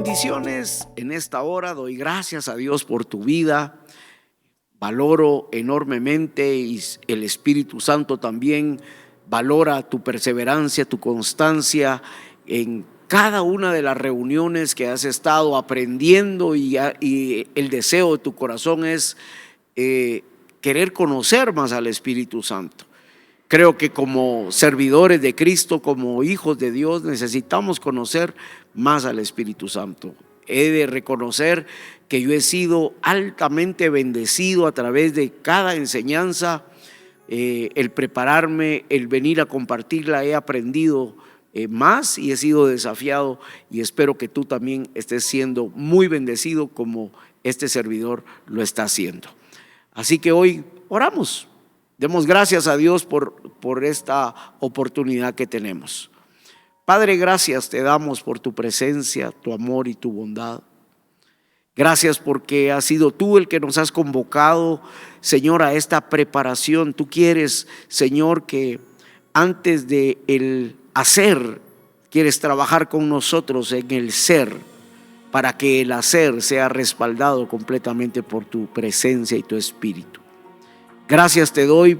Bendiciones en esta hora, doy gracias a Dios por tu vida, valoro enormemente y el Espíritu Santo también valora tu perseverancia, tu constancia en cada una de las reuniones que has estado aprendiendo y el deseo de tu corazón es querer conocer más al Espíritu Santo. Creo que como servidores de Cristo, como hijos de Dios, necesitamos conocer más al Espíritu Santo. He de reconocer que yo he sido altamente bendecido a través de cada enseñanza, el prepararme, el venir a compartirla, he aprendido más y he sido desafiado, y espero que tú también estés siendo muy bendecido como este servidor lo está haciendo. Así que hoy oramos. Demos gracias a Dios por esta oportunidad que tenemos. Padre, gracias te damos por tu presencia, tu amor y tu bondad. Gracias porque has sido tú el que nos has convocado, Señor, a esta preparación. Tú quieres, Señor, que antes de el hacer, quieres trabajar con nosotros en el ser, para que el hacer sea respaldado completamente por tu presencia y tu espíritu. Gracias te doy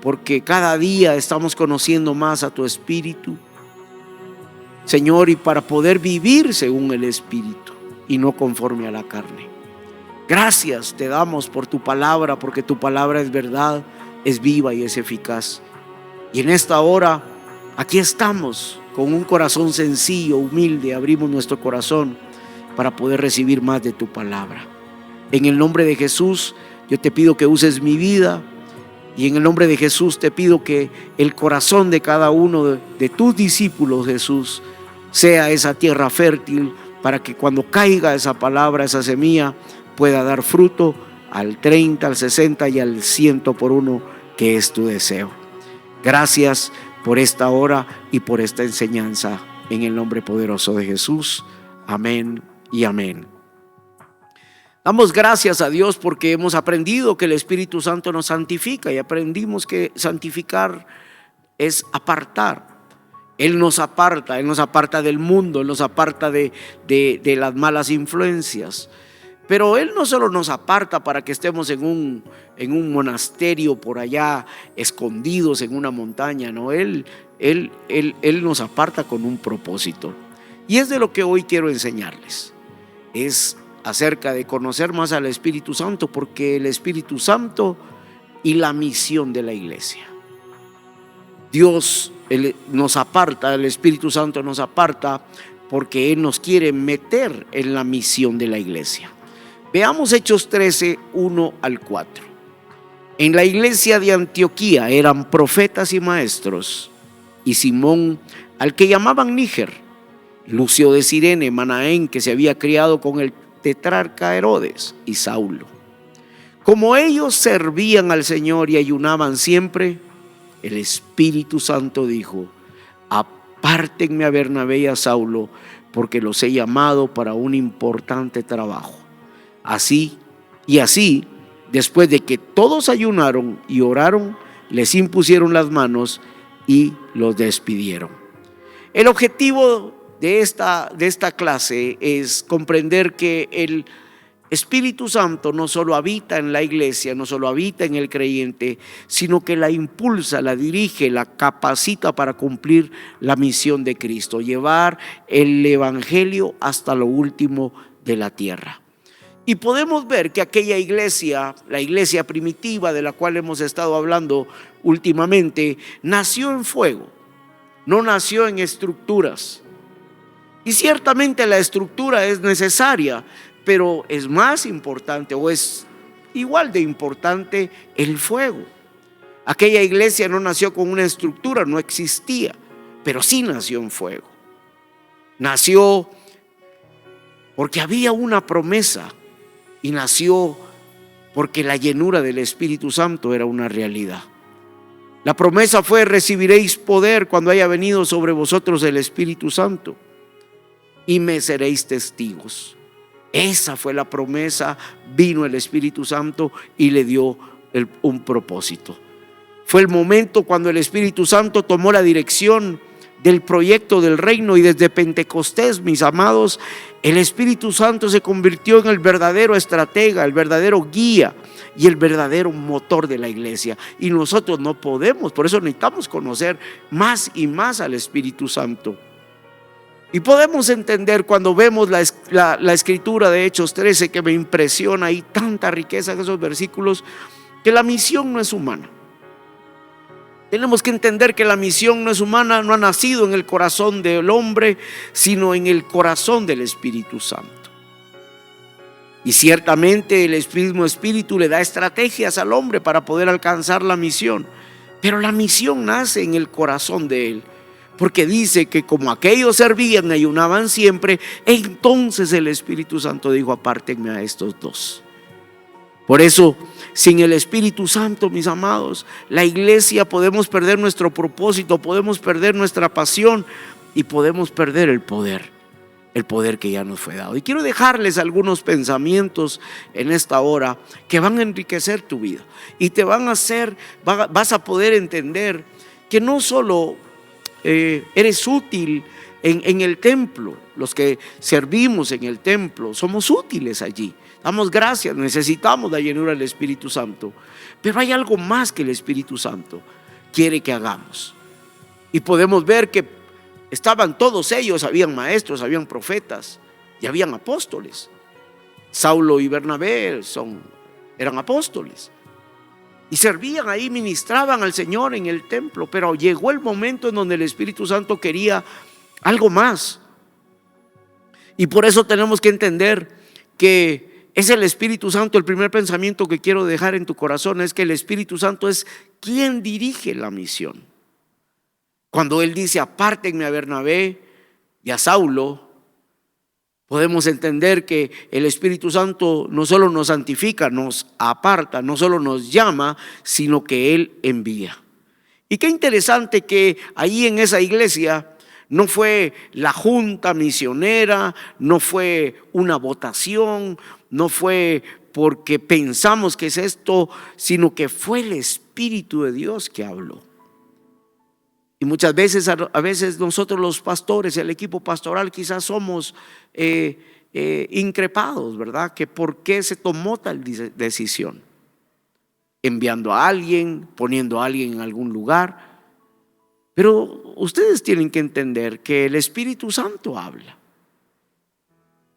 porque cada día estamos conociendo más a tu Espíritu, Señor, y para poder vivir según el Espíritu y no conforme a la carne. Gracias te damos por tu palabra, porque tu palabra es verdad, es viva y es eficaz. Y en esta hora, aquí estamos con un corazón sencillo, humilde, abrimos nuestro corazón para poder recibir más de tu palabra. En el nombre de Jesús, yo te pido que uses mi vida, y en el nombre de Jesús te pido que el corazón de cada uno de tus discípulos, Jesús, sea esa tierra fértil para que cuando caiga esa palabra, esa semilla, pueda dar fruto al 30, al 60 y al 100 por uno, que es tu deseo. Gracias por esta hora y por esta enseñanza, en el nombre poderoso de Jesús. Amén y amén. Damos gracias a Dios porque hemos aprendido que el Espíritu Santo nos santifica, y aprendimos que santificar es apartar. Él nos aparta del mundo, Él nos aparta de las malas influencias. Pero Él no solo nos aparta para que estemos en un monasterio por allá, escondidos en una montaña, no, Él nos aparta con un propósito. Y es de lo que hoy quiero enseñarles. Es acerca de conocer más al Espíritu Santo, porque el Espíritu Santo y la misión de la iglesia. Dios nos aparta, el Espíritu Santo nos aparta porque Él nos quiere meter en la misión de la iglesia. Veamos Hechos 13, 1 al 4. En la iglesia de Antioquía eran profetas y maestros, y Simón, al que llamaban Níger, Lucio de Cirene, Manaén, que se había criado con el tetrarca Herodes, y Saulo. Como ellos servían al Señor y ayunaban siempre, el Espíritu Santo dijo: apártenme a Bernabé y a Saulo, porque los he llamado para un importante trabajo. Así, después de que todos ayunaron y oraron, les impusieron las manos y los despidieron. El objetivo de esta clase es comprender que el Espíritu Santo no solo habita en la iglesia, no solo habita en el creyente, sino que la impulsa, la dirige, la capacita para cumplir la misión de Cristo, llevar el evangelio hasta lo último de la tierra. Y podemos ver que aquella iglesia, la iglesia primitiva de la cual hemos estado hablando últimamente, nació en fuego, no nació en estructuras. Y ciertamente la estructura es necesaria, pero es más importante, o es igual de importante, el fuego. Aquella iglesia no nació con una estructura, no existía, pero sí nació en fuego. Nació porque había una promesa, y nació porque la llenura del Espíritu Santo era una realidad. La promesa fue: recibiréis poder cuando haya venido sobre vosotros el Espíritu Santo, y me seréis testigos. Esa fue la promesa. Vino el Espíritu Santo y le dio un propósito. Fue el momento cuando el Espíritu Santo tomó la dirección del proyecto del reino. Y desde Pentecostés, mis amados, el Espíritu Santo se convirtió en el verdadero estratega, el verdadero guía y el verdadero motor de la iglesia. Y nosotros no podemos, por eso necesitamos conocer más y más al Espíritu Santo. Y podemos entender cuando vemos la escritura de Hechos 13, que me impresiona, hay tanta riqueza en esos versículos, que la misión no es humana. Tenemos que entender que la misión no es humana, no ha nacido en el corazón del hombre, sino en el corazón del Espíritu Santo. Y ciertamente el mismo Espíritu le da estrategias al hombre para poder alcanzar la misión, pero la misión nace en el corazón de él. Porque dice que como aquellos servían, ayunaban siempre, entonces el Espíritu Santo dijo: apártenme a estos dos. Por eso, sin el Espíritu Santo, mis amados, la iglesia podemos perder nuestro propósito, podemos perder nuestra pasión y podemos perder el poder que ya nos fue dado. Y quiero dejarles algunos pensamientos en esta hora que van a enriquecer tu vida y te van a hacer, vas a poder entender que no solo eres útil en el templo, los que servimos en el templo somos útiles allí, damos gracias, necesitamos la llenura del Espíritu Santo, pero hay algo más que el Espíritu Santo quiere que hagamos. Y podemos ver que estaban todos ellos, habían maestros, habían profetas y habían apóstoles. Saulo y Bernabé eran apóstoles y servían ahí, ministraban al Señor en el templo, pero llegó el momento en donde el Espíritu Santo quería algo más. Y por eso tenemos que entender que es el Espíritu Santo. El primer pensamiento que quiero dejar en tu corazón es que el Espíritu Santo es quien dirige la misión. Cuando Él dice: apártenme a Bernabé y a Saulo, podemos entender que el Espíritu Santo no solo nos santifica, nos aparta, no solo nos llama, sino que Él envía. Y qué interesante que ahí en esa iglesia no fue la junta misionera, no fue una votación, no fue porque pensamos que es esto, sino que fue el Espíritu de Dios que habló. Y muchas veces, a veces nosotros los pastores, el equipo pastoral, quizás somos increpados, ¿verdad? Que por qué se tomó tal decisión, enviando a alguien, poniendo a alguien en algún lugar. Pero ustedes tienen que entender que el Espíritu Santo habla.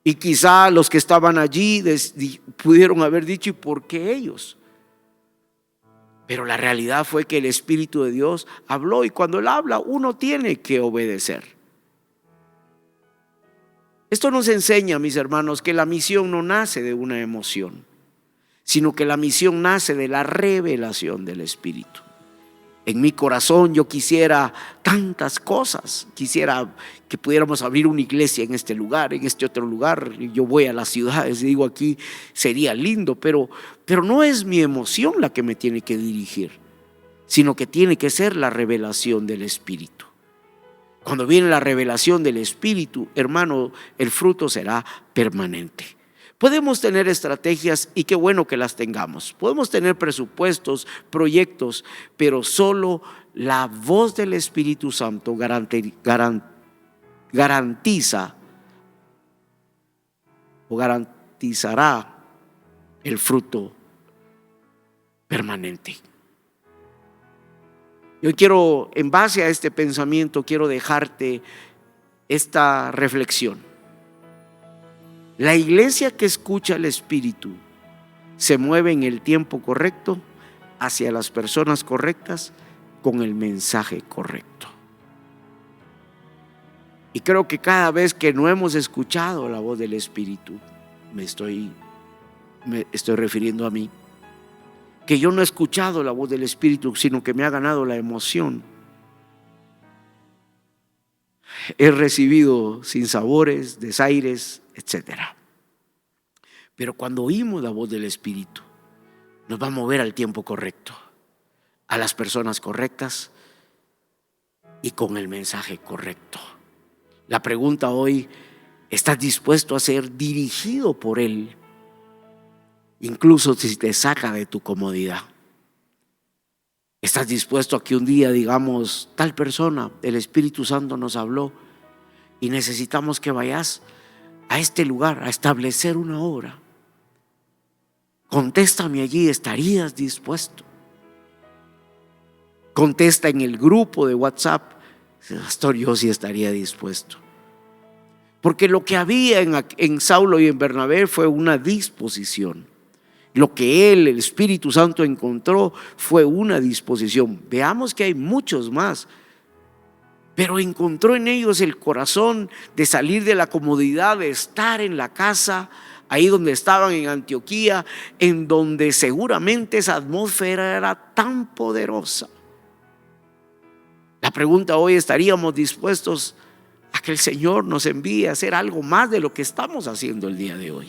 Y quizá los que estaban allí pudieron haber dicho: ¿y por qué ellos? Pero la realidad fue que el Espíritu de Dios habló, y cuando Él habla, uno tiene que obedecer. Esto nos enseña, mis hermanos, que la misión no nace de una emoción, sino que la misión nace de la revelación del Espíritu. En mi corazón yo quisiera tantas cosas, quisiera que pudiéramos abrir una iglesia en este lugar, en este otro lugar. Yo voy a las ciudades y digo: aquí sería lindo, pero no es mi emoción la que me tiene que dirigir, sino que tiene que ser la revelación del Espíritu. Cuando viene la revelación del Espíritu, hermano, el fruto será permanente. Podemos tener estrategias, y qué bueno que las tengamos. Podemos tener presupuestos, proyectos, pero solo la voz del Espíritu Santo garantizará el fruto permanente. Yo quiero, en base a este pensamiento, quiero dejarte esta reflexión. La iglesia que escucha al Espíritu se mueve en el tiempo correcto, hacia las personas correctas, con el mensaje correcto. Y creo que cada vez que no hemos escuchado la voz del Espíritu, me estoy refiriendo a mí, que yo no he escuchado la voz del Espíritu, sino que me ha ganado la emoción. He recibido sinsabores, desaires, etcétera. Pero cuando oímos la voz del Espíritu, nos va a mover al tiempo correcto, a las personas correctas y con el mensaje correcto. La pregunta hoy: ¿estás dispuesto a ser dirigido por Él, incluso si te saca de tu comodidad? ¿Estás dispuesto a que un día digamos, tal persona, el Espíritu Santo nos habló y necesitamos que vayas a este lugar a establecer una obra? Contéstame allí, ¿estarías dispuesto? Contesta en el grupo de WhatsApp, pastor, yo sí estaría dispuesto. Porque lo que había en Saulo y en Bernabé fue una disposición. Lo que el Espíritu Santo encontró fue una disposición. Veamos que hay muchos más, pero encontró en ellos el corazón de salir de la comodidad de estar en la casa, ahí donde estaban en Antioquía, en donde seguramente esa atmósfera era tan poderosa. La pregunta hoy: ¿estaríamos dispuestos a que el Señor nos envíe a hacer algo más de lo que estamos haciendo el día de hoy?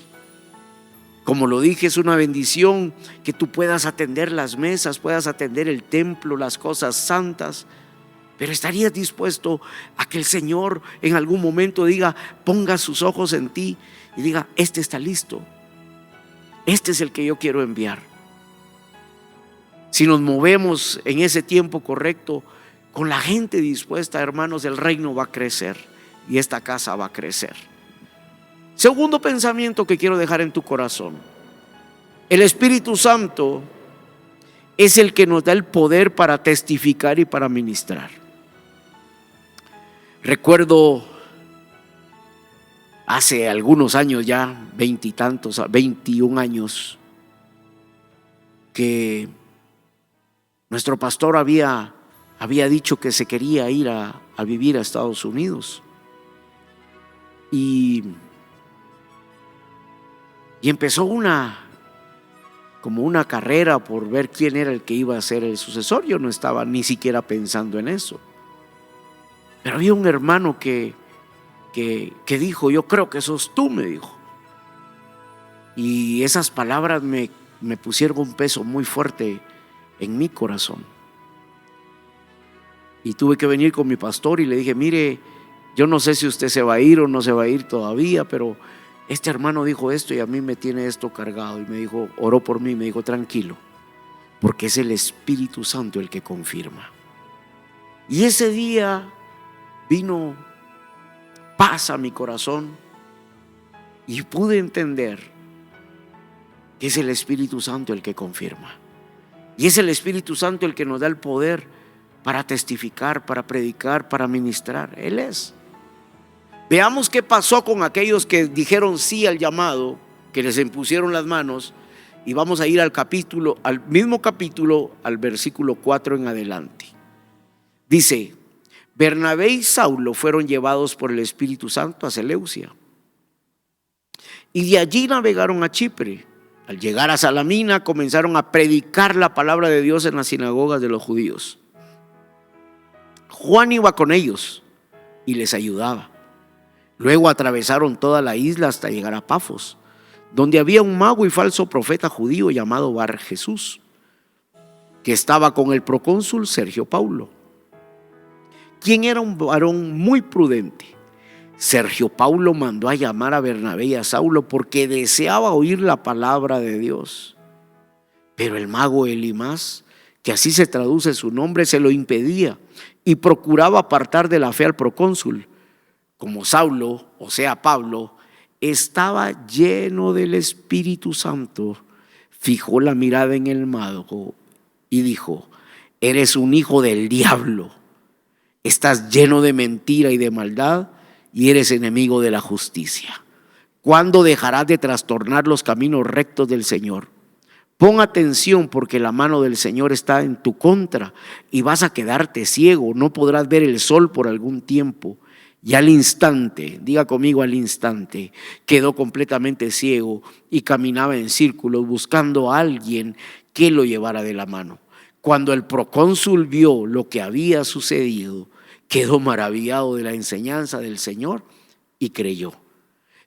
Como lo dije, es una bendición que tú puedas atender las mesas, puedas atender el templo, las cosas santas. Pero ¿estarías dispuesto a que el Señor en algún momento diga, ponga sus ojos en ti y diga, este está listo, este es el que yo quiero enviar? Si nos movemos en ese tiempo correcto, con la gente dispuesta, hermanos, el reino va a crecer y esta casa va a crecer. Segundo pensamiento que quiero dejar en tu corazón: el Espíritu Santo es el que nos da el poder para testificar y para ministrar. Recuerdo hace algunos años ya, 21 años, que nuestro pastor había dicho que se quería ir a vivir a Estados Unidos. Y empezó como una carrera por ver quién era el que iba a ser el sucesor. Yo no estaba ni siquiera pensando en eso. Pero había un hermano que dijo, yo creo que sos tú, me dijo. Y esas palabras me pusieron un peso muy fuerte en mi corazón. Y tuve que venir con mi pastor y le dije, mire, yo no sé si usted se va a ir o no se va a ir todavía, pero este hermano dijo esto y a mí me tiene esto cargado. Y me dijo, oró por mí, me dijo, tranquilo, porque es el Espíritu Santo el que confirma. Y ese día vino paz a mi corazón y pude entender que es el Espíritu Santo el que confirma. Y es el Espíritu Santo el que nos da el poder para testificar, para predicar, para ministrar. Él es. Veamos qué pasó con aquellos que dijeron sí al llamado, que les impusieron las manos. Y vamos a ir al mismo capítulo, al versículo 4 en adelante. Dice: Bernabé y Saulo fueron llevados por el Espíritu Santo a Seleucia, y de allí navegaron a Chipre. Al llegar a Salamina, comenzaron a predicar la palabra de Dios en las sinagogas de los judíos. Juan iba con ellos y les ayudaba. Luego atravesaron toda la isla hasta llegar a Pafos, donde había un mago y falso profeta judío llamado Bar Jesús, que estaba con el procónsul Sergio Paulo, quien era un varón muy prudente. Sergio Paulo mandó a llamar a Bernabé y a Saulo porque deseaba oír la palabra de Dios. Pero el mago Elimas, que así se traduce su nombre, se lo impedía y procuraba apartar de la fe al procónsul. Como Saulo, o sea Pablo, estaba lleno del Espíritu Santo, fijó la mirada en el mago y dijo: eres un hijo del diablo, estás lleno de mentira y de maldad y eres enemigo de la justicia. ¿Cuándo dejarás de trastornar los caminos rectos del Señor? Pon atención, porque la mano del Señor está en tu contra y vas a quedarte ciego, no podrás ver el sol por algún tiempo. Y al instante, diga conmigo, al instante, quedó completamente ciego y caminaba en círculos buscando a alguien que lo llevara de la mano. Cuando el procónsul vio lo que había sucedido, quedó maravillado de la enseñanza del Señor y creyó.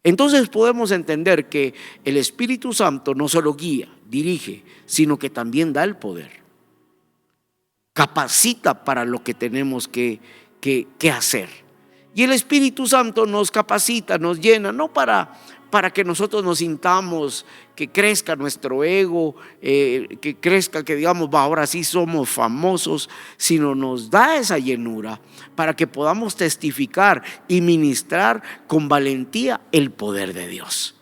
Entonces podemos entender que el Espíritu Santo no solo guía, dirige, sino que también da el poder. Capacita para lo que tenemos que hacer. Y el Espíritu Santo nos capacita, nos llena, no para para que nosotros nos sintamos, que crezca nuestro ego, que crezca, que digamos, ahora sí somos famosos, sino nos da esa llenura para que podamos testificar y ministrar con valentía el poder de Dios.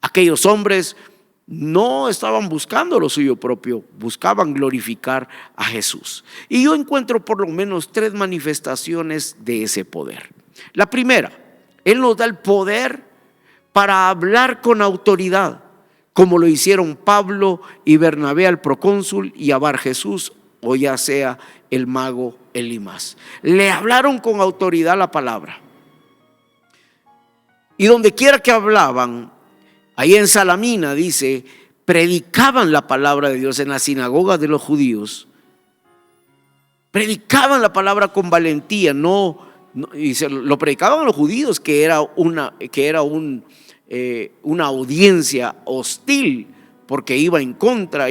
Aquellos hombres no estaban buscando lo suyo propio, buscaban glorificar a Jesús. Y yo encuentro por lo menos 3 manifestaciones de ese poder. La primera, Él nos da el poder para hablar con autoridad, como lo hicieron Pablo y Bernabé al procónsul y a Bar Jesús, o ya sea el mago Elimas. Le hablaron con autoridad la palabra. Y donde quiera que hablaban, ahí en Salamina dice, predicaban la palabra de Dios en las sinagogas de los judíos. Predicaban la palabra con valentía, y lo predicaban a los judíos, que era una audiencia hostil, porque iba en contra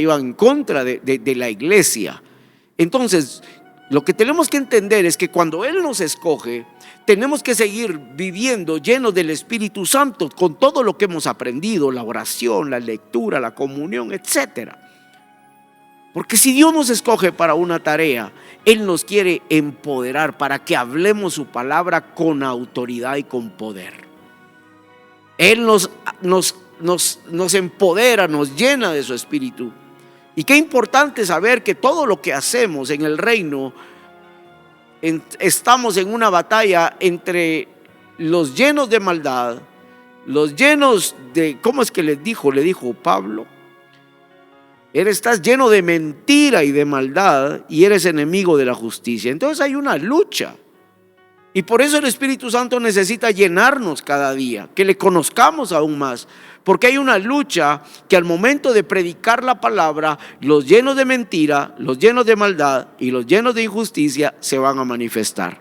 de la iglesia. Entonces, lo que tenemos que entender es que cuando Él nos escoge, tenemos que seguir viviendo llenos del Espíritu Santo con todo lo que hemos aprendido, la oración, la lectura, la comunión, etcétera. Porque si Dios nos escoge para una tarea, Él nos quiere empoderar para que hablemos su palabra con autoridad y con poder. Él nos empodera, nos llena de su Espíritu. Y qué importante saber que todo lo que hacemos en el reino, estamos en una batalla entre los llenos de maldad, los llenos de, ¿cómo es que le dijo Pablo? Estás lleno de mentira y de maldad y eres enemigo de la justicia. Entonces hay una lucha. Y por eso el Espíritu Santo necesita llenarnos cada día, que le conozcamos aún más. Porque hay una lucha que al momento de predicar la palabra, los llenos de mentira, los llenos de maldad y los llenos de injusticia se van a manifestar.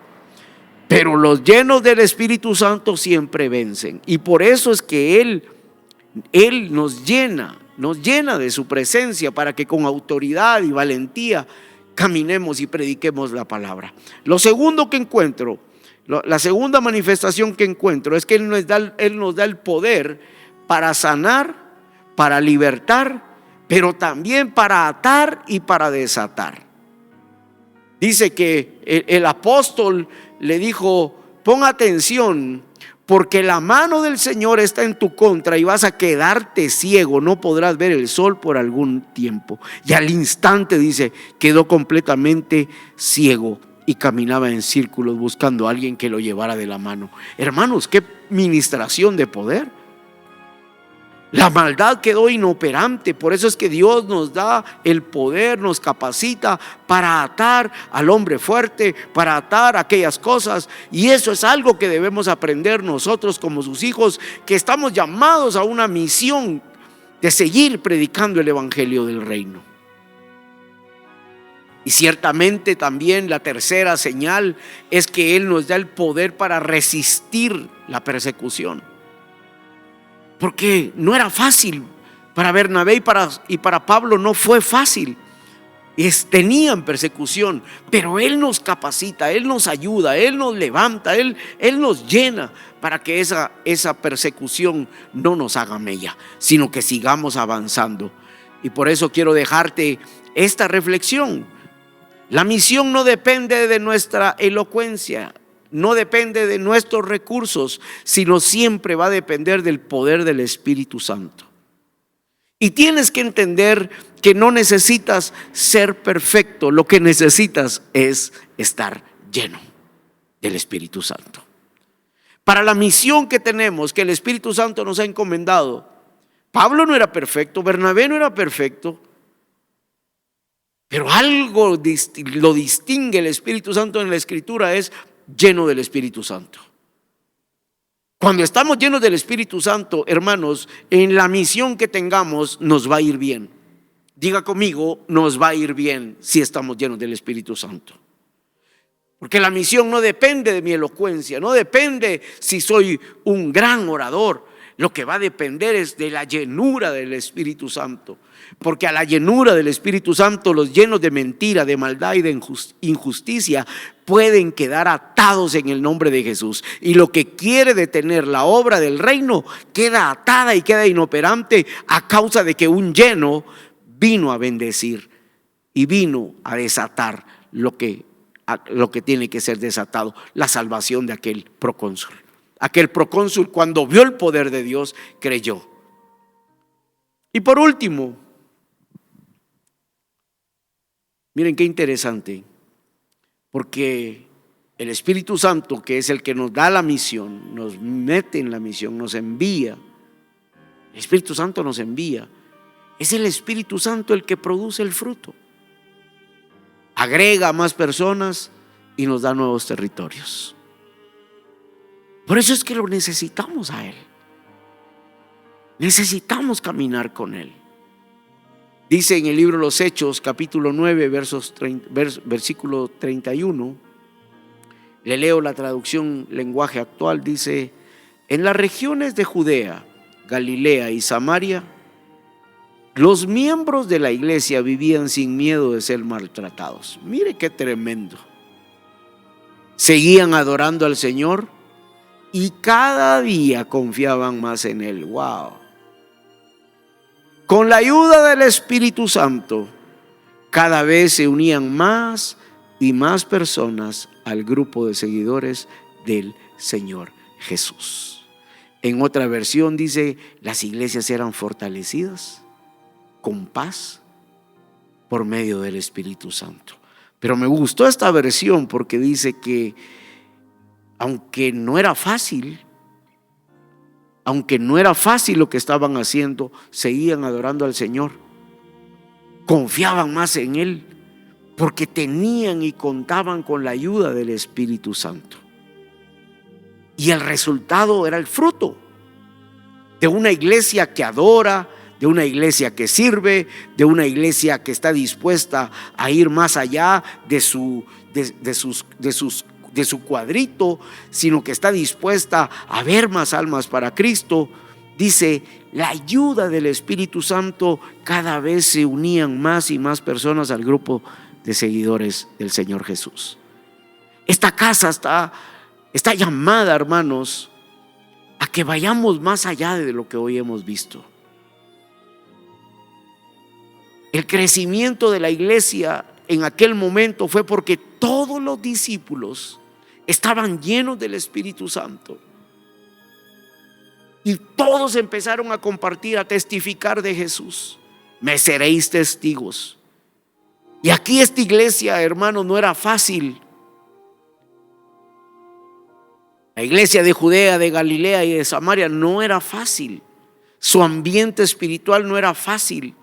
Pero los llenos del Espíritu Santo siempre vencen. Y por eso es que Él nos llena de su presencia para que con autoridad y valentía caminemos y prediquemos la palabra. Lo segundo que encuentro, la segunda manifestación que encuentro es que Él nos da el poder para sanar, para libertar, pero también para atar y para desatar. Dice que el apóstol le dijo: pon atención, porque la mano del Señor está en tu contra y vas a quedarte ciego, no podrás ver el sol por algún tiempo. Y al instante, dice, quedó completamente ciego y caminaba en círculos buscando a alguien que lo llevara de la mano. Hermanos, qué ministración de poder. La maldad quedó inoperante. Por eso es que Dios nos da el poder, nos capacita para atar al hombre fuerte, para atar aquellas cosas. Y eso es algo que debemos aprender nosotros como sus hijos, que estamos llamados a una misión de seguir predicando el evangelio del reino. Y ciertamente también la tercera señal es que Él nos da el poder para resistir la persecución. Porque no era fácil para Bernabé y para Pablo, no fue fácil. Tenían persecución, pero Él nos capacita, Él nos ayuda, Él nos levanta, Él nos llena para que esa persecución no nos haga mella, sino que sigamos avanzando. Y por eso quiero dejarte esta reflexión. La misión no depende de nuestra elocuencia, no depende de nuestros recursos, sino siempre va a depender del poder del Espíritu Santo. Y tienes que entender que no necesitas ser perfecto, lo que necesitas es estar lleno del Espíritu Santo. Para la misión que tenemos, que el Espíritu Santo nos ha encomendado, Pablo no era perfecto, Bernabé no era perfecto, pero algo lo distingue el Espíritu Santo en la Escritura, es lleno del Espíritu Santo. Cuando estamos llenos del Espíritu Santo, hermanos, en la misión que tengamos nos va a ir bien. Diga conmigo, nos va a ir bien si estamos llenos del Espíritu Santo. Porque la misión no depende de mi elocuencia, no depende si soy un gran orador. lo que va a depender es de la llenura del Espíritu Santo. Porque a la llenura del Espíritu Santo, los llenos de mentira, de maldad y de injusticia pueden quedar atados en el nombre de Jesús. Y lo que quiere detener la obra del reino queda atada y queda inoperante a causa de que un lleno vino a bendecir y vino a desatar lo que tiene que ser desatado, la salvación de aquel procónsul. Aquel procónsul, cuando vio el poder de Dios, creyó. Y por último, miren qué interesante, porque el Espíritu Santo, que es el que nos da la misión, nos mete en la misión, nos envía. El Espíritu Santo nos envía. Es el Espíritu Santo el que produce el fruto. Agrega a más personas y nos da nuevos territorios. Por eso es que lo necesitamos a Él. Necesitamos caminar con Él. Dice en el libro de los Hechos, capítulo 9, versículo 31, le leo la traducción lenguaje actual, dice: en las regiones de Judea, Galilea y Samaria, los miembros de la iglesia vivían sin miedo de ser maltratados. Mire qué tremendo. Seguían adorando al Señor y cada día confiaban más en Él. Wow. Con la ayuda del Espíritu Santo, cada vez se unían más y más personas al grupo de seguidores del Señor Jesús. En otra versión dice: las iglesias eran fortalecidas con paz por medio del Espíritu Santo. Pero me gustó esta versión porque dice que aunque no era fácil lo que estaban haciendo, seguían adorando al Señor, confiaban más en Él, porque tenían y contaban con la ayuda del Espíritu Santo. Y el resultado era el fruto de una iglesia que adora, de una iglesia que sirve, de una iglesia que está dispuesta a ir más allá de su cuadrito, sino que está dispuesta a ver más almas para Cristo. Dice: la ayuda del Espíritu Santo, cada vez se unían más y más personas al grupo de seguidores del Señor Jesús. Esta casa está llamada, hermanos, a que vayamos más allá de lo que hoy hemos visto. El crecimiento de la iglesia en aquel momento fue porque todos los discípulos estaban llenos del Espíritu Santo. Y todos empezaron a compartir, a testificar de Jesús. Me seréis testigos. Y aquí esta iglesia, hermanos, no era fácil. La iglesia de Judea, de Galilea y de Samaria no era fácil. Su ambiente espiritual no era fácil.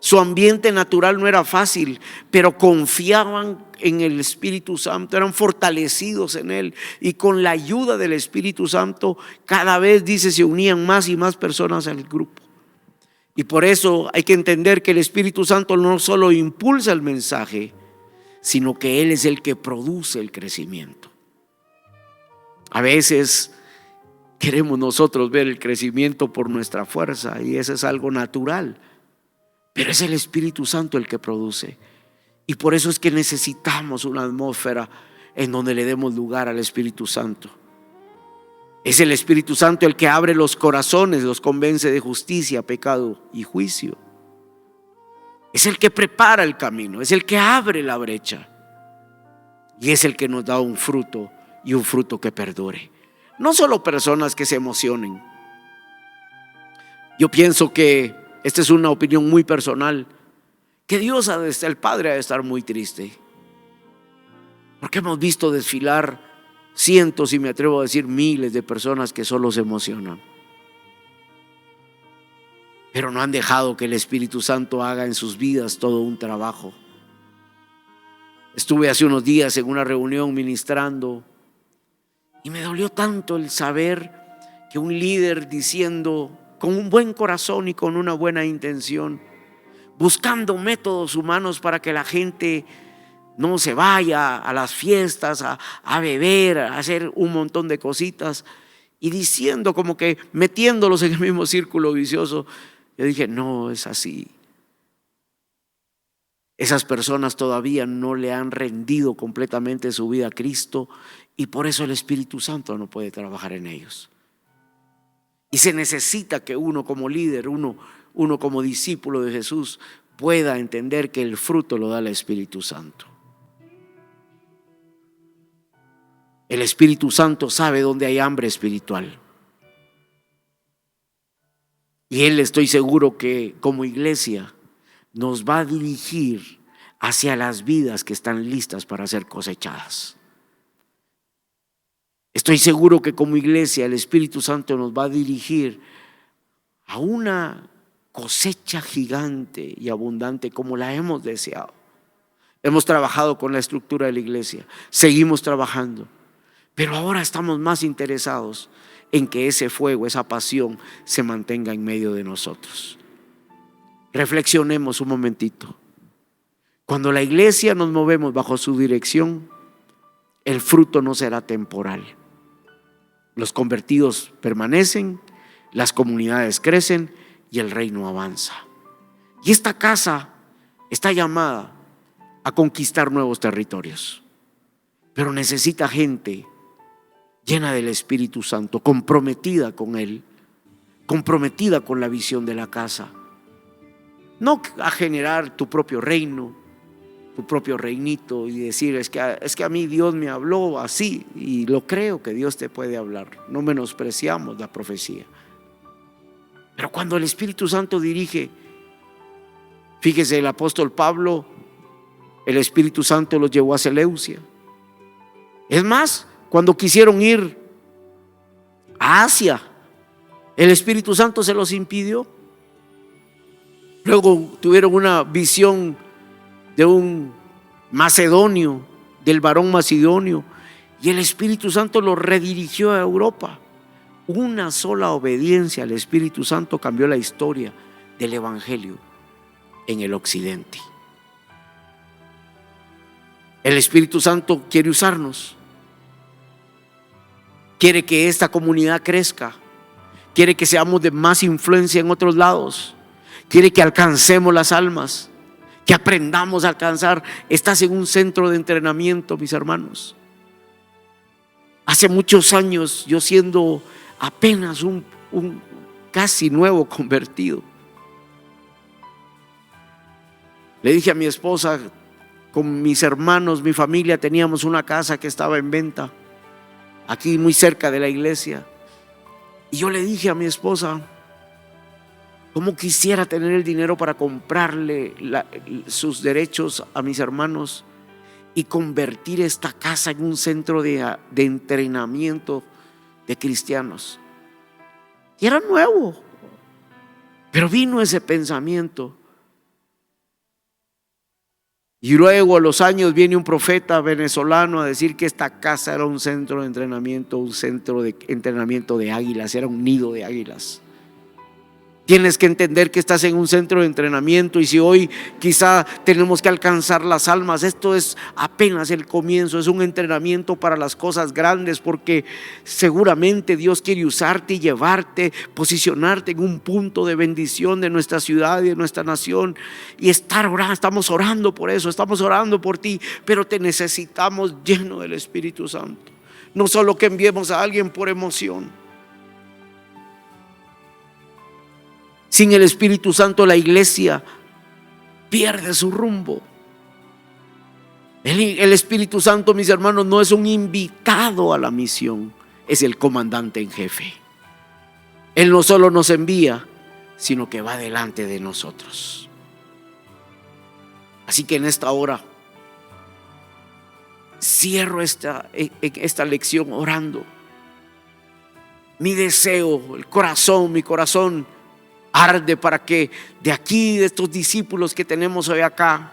Su ambiente natural no era fácil, pero confiaban en el Espíritu Santo, eran fortalecidos en Él, y con la ayuda del Espíritu Santo cada vez, dice, se unían más y más personas al grupo. Y por eso hay que entender que el Espíritu Santo no solo impulsa el mensaje, sino que Él es el que produce el crecimiento. A veces queremos nosotros ver el crecimiento por nuestra fuerza, y eso es algo natural. Pero es el Espíritu Santo el que produce. Y por eso es que necesitamos una atmósfera en donde le demos lugar al Espíritu Santo. Es el Espíritu Santo el que abre los corazones, los convence de justicia, pecado y juicio. Es el que prepara el camino, es el que abre la brecha. Y es el que nos da un fruto, y un fruto que perdure. No solo personas que se emocionen. Yo pienso que esta es una opinión muy personal, que Dios, el Padre, ha de estar muy triste, porque hemos visto desfilar cientos, y me atrevo a decir miles, de personas que solo se emocionan, pero no han dejado que el Espíritu Santo haga en sus vidas todo un trabajo. Estuve hace unos días en una reunión ministrando, y me dolió tanto el saber que un líder, diciendo con un buen corazón y con una buena intención, buscando métodos humanos para que la gente no se vaya a las fiestas, a beber, a hacer un montón de cositas, y diciendo, como que metiéndolos en el mismo círculo vicioso. Yo dije, no es así. Esas personas todavía no le han rendido completamente su vida a Cristo y por eso el Espíritu Santo no puede trabajar en ellos. Y se necesita que uno como líder, uno como discípulo de Jesús pueda entender que el fruto lo da el Espíritu Santo. El Espíritu Santo sabe dónde hay hambre espiritual. Y Él, estoy seguro que como iglesia nos va a dirigir hacia las vidas que están listas para ser cosechadas. Estoy seguro que como iglesia el Espíritu Santo nos va a dirigir a una cosecha gigante y abundante como la hemos deseado. Hemos trabajado con la estructura de la iglesia, seguimos trabajando, pero ahora estamos más interesados en que ese fuego, esa pasión se mantenga en medio de nosotros. Reflexionemos un momentito. Cuando la iglesia nos movemos bajo su dirección, el fruto no será temporal. Los convertidos permanecen, las comunidades crecen y el reino avanza. Y esta casa está llamada a conquistar nuevos territorios, pero necesita gente llena del Espíritu Santo, comprometida con Él, comprometida con la visión de la casa. No a generar tu propio reino, tu propio reinito y decir es que a mí Dios me habló así, y lo creo que Dios te puede hablar. No menospreciamos la profecía. Pero cuando el Espíritu Santo dirige, fíjese, el apóstol Pablo, el Espíritu Santo los llevó a Seleucia. Es más, cuando quisieron ir a Asia, el Espíritu Santo se los impidió. Luego tuvieron una visión de un macedonio, del varón macedonio, y el Espíritu Santo los redirigió a Europa. Una sola obediencia al Espíritu Santo cambió la historia del Evangelio en el occidente. El Espíritu Santo quiere usarnos, quiere que esta comunidad crezca, quiere que seamos de más influencia en otros lados, quiere que alcancemos las almas, que aprendamos a alcanzar. Estás en un centro de entrenamiento, mis hermanos. Hace muchos años, yo siendo apenas un casi nuevo convertido, le dije a mi esposa, con mis hermanos, mi familia, teníamos una casa que estaba en venta, aquí muy cerca de la iglesia. Y yo le dije a mi esposa, cómo quisiera tener el dinero para comprarle sus derechos a mis hermanos y convertir esta casa en un centro de entrenamiento de cristianos. Y era nuevo, pero vino ese pensamiento. Y luego a los años viene un profeta venezolano a decir que esta casa era un centro de entrenamiento, un centro de entrenamiento de águilas, era un nido de águilas. Tienes que entender que estás en un centro de entrenamiento, y si hoy quizá tenemos que alcanzar las almas, esto es apenas el comienzo, es un entrenamiento para las cosas grandes, porque seguramente Dios quiere usarte y llevarte, posicionarte en un punto de bendición de nuestra ciudad y de nuestra nación. Y estamos orando por eso, estamos orando por ti, pero te necesitamos lleno del Espíritu Santo. No solo que enviemos a alguien por emoción. Sin el Espíritu Santo la iglesia pierde su rumbo. El Espíritu Santo, mis hermanos, no es un invitado a la misión, es el comandante en jefe. Él no solo nos envía, sino que va delante de nosotros. Así que en esta hora cierro esta lección orando. Mi deseo, mi corazón arde para que de aquí, de estos discípulos que tenemos hoy acá,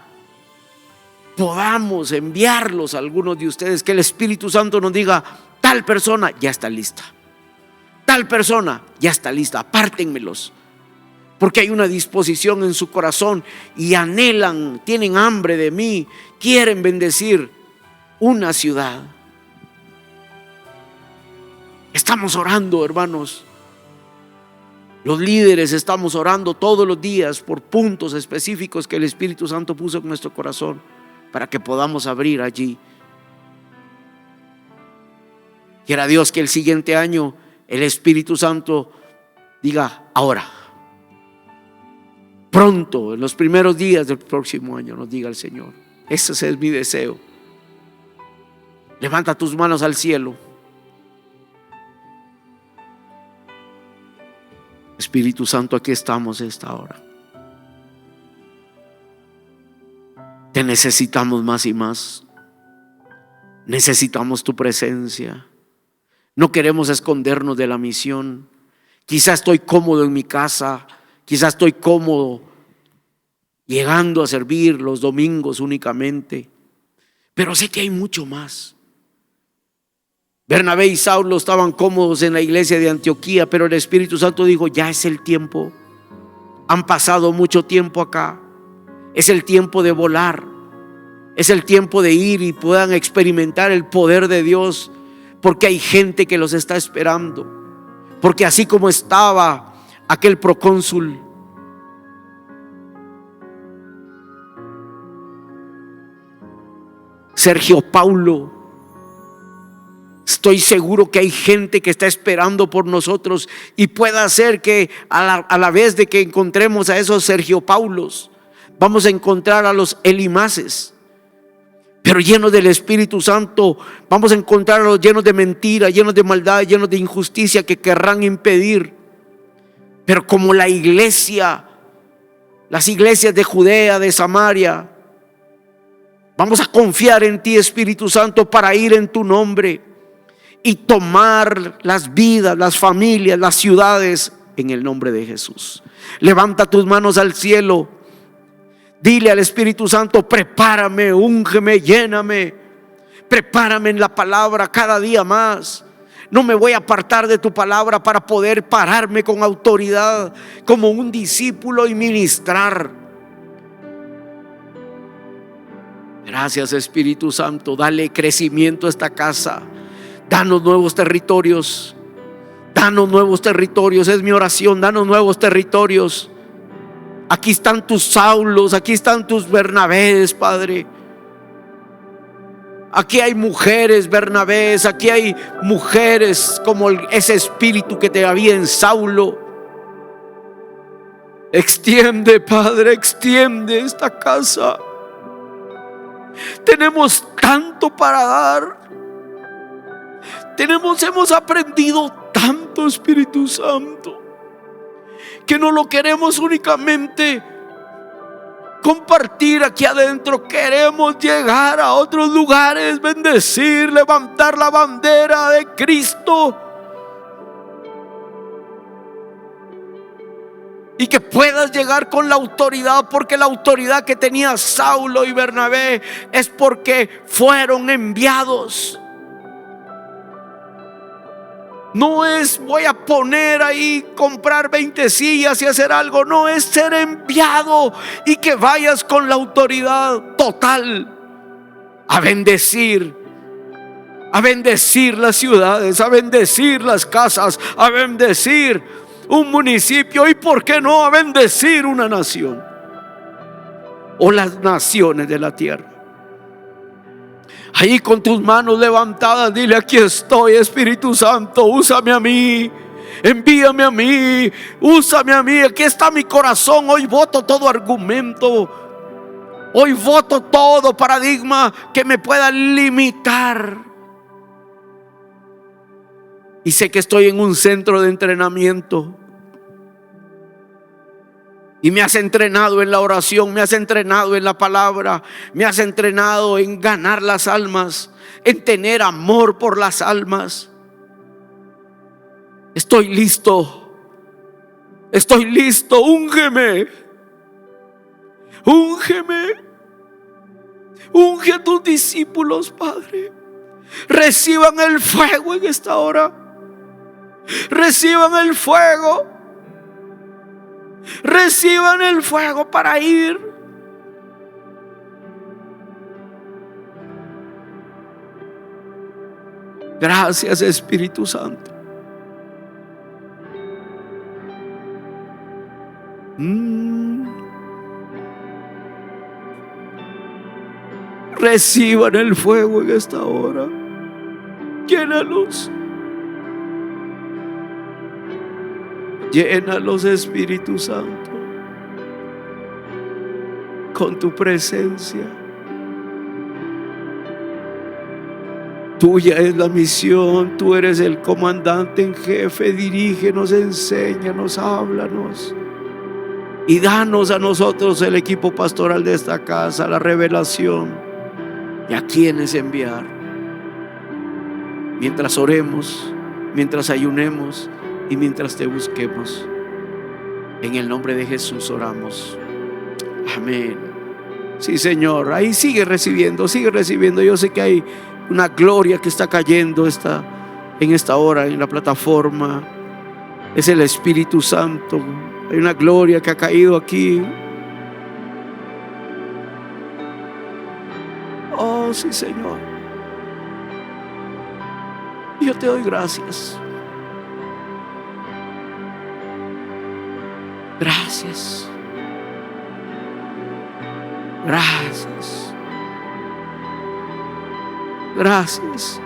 podamos enviarlos a algunos de ustedes, que el Espíritu Santo nos diga, tal persona ya está lista, tal persona ya está lista, apártenmelos, porque hay una disposición en su corazón y anhelan, tienen hambre de mí, quieren bendecir una ciudad. Estamos orando, hermanos. Los líderes estamos orando todos los días por puntos específicos que el Espíritu Santo puso en nuestro corazón para que podamos abrir allí. Quiera Dios que el siguiente año el Espíritu Santo diga: ahora, pronto, en los primeros días del próximo año, nos diga el Señor. Ese es mi deseo. Levanta tus manos al cielo. Espíritu Santo, aquí estamos esta hora. Te necesitamos más y más. Necesitamos tu presencia. No queremos escondernos de la misión. Quizás estoy cómodo en mi casa, quizás estoy cómodo llegando a servir los domingos únicamente, pero sé que hay mucho más. Bernabé y Saulo estaban cómodos en la iglesia de Antioquía, pero el Espíritu Santo dijo: ya es el tiempo. Han pasado mucho tiempo acá. Es el tiempo de volar. Es el tiempo de ir y puedan experimentar el poder de Dios, porque hay gente que los está esperando. Porque así como estaba aquel procónsul, Sergio Paulo, estoy seguro que hay gente que está esperando por nosotros, y pueda ser que a la vez de que encontremos a esos Sergio Paulos, vamos a encontrar a los Elimases, pero llenos del Espíritu Santo. Vamos a encontrar a los llenos de mentira, llenos de maldad, llenos de injusticia, que querrán impedir. Pero como la iglesia, las iglesias de Judea, de Samaria, vamos a confiar en ti, Espíritu Santo, para ir en tu nombre y tomar las vidas, las familias, las ciudades, en el nombre de Jesús. Levanta tus manos al cielo. Dile al Espíritu Santo: prepárame, úngeme, lléname. Prepárame en la palabra cada día más. No me voy a apartar de tu palabra para poder pararme con autoridad como un discípulo y ministrar. Gracias, Espíritu Santo. Dale crecimiento a esta casa. Danos nuevos territorios. Danos nuevos territorios. Es mi oración. Danos nuevos territorios. Aquí están tus Saulos, aquí están tus Bernabés, Padre. Aquí hay mujeres Bernabés, aquí hay mujeres como ese espíritu que te había en Saulo. Extiende, Padre, extiende esta casa. Tenemos tanto para dar. Hemos aprendido tanto, Espíritu Santo, que no lo queremos únicamente compartir aquí adentro. Queremos llegar a otros lugares, bendecir, levantar la bandera de Cristo, y que puedas llegar con la autoridad, porque la autoridad que tenía Saulo y Bernabé es porque fueron enviados. No es voy a poner ahí, comprar 20 sillas y hacer algo. No, es ser enviado y que vayas con la autoridad total a bendecir las ciudades, a bendecir las casas, a bendecir un municipio, y por qué no a bendecir una nación o las naciones de la tierra. Ahí con tus manos levantadas, dile: aquí estoy, Espíritu Santo, úsame a mí, envíame a mí, úsame a mí. Aquí está mi corazón. Hoy voto todo argumento, hoy voto todo paradigma que me pueda limitar. Y sé que estoy en un centro de entrenamiento, y me has entrenado en la oración, me has entrenado en la palabra, me has entrenado en ganar las almas, en tener amor por las almas. Estoy listo, úngeme, unge a tus discípulos, Padre. Reciban el fuego en esta hora, reciban el fuego. Reciban el fuego para ir. Gracias, Espíritu Santo. Reciban el fuego en esta hora. Llénalos. Llénalos, Espíritu Santo, con tu presencia. Tuya es la misión, tú eres el comandante en jefe. Dirígenos, enséñanos, háblanos y danos a nosotros, el equipo pastoral de esta casa, la revelación de a quiénes enviar. Mientras oremos, mientras ayunemos y mientras te busquemos, en el nombre de Jesús oramos. Amén. Sí, Señor, ahí sigue recibiendo. Yo sé que hay una gloria que está cayendo en esta hora en la plataforma. Es el Espíritu Santo. Hay una gloria que ha caído aquí. Oh, sí, Señor. Yo te doy gracias. Gracias. Gracias. Gracias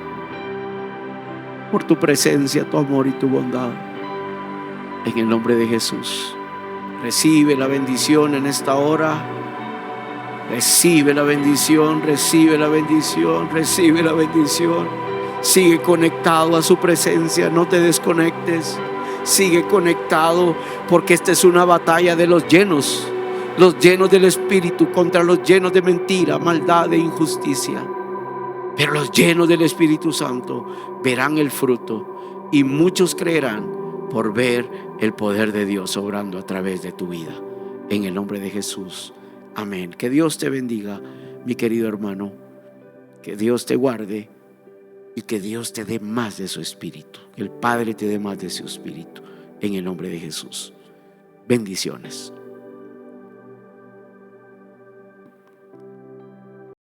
por tu presencia, tu amor y tu bondad. En el nombre de Jesús, recibe la bendición en esta hora. Recibe la bendición, recibe la bendición, recibe la bendición. Sigue conectado a su presencia, no te desconectes. Sigue conectado, porque esta es una batalla de los llenos del Espíritu contra los llenos de mentira, maldad e injusticia. Pero los llenos del Espíritu Santo verán el fruto, y muchos creerán por ver el poder de Dios obrando a través de tu vida. En el nombre de Jesús, amén. Que Dios te bendiga, mi querido hermano. Que Dios te guarde y que Dios te dé más de su Espíritu. Que el Padre te dé más de su Espíritu. En el nombre de Jesús. Bendiciones.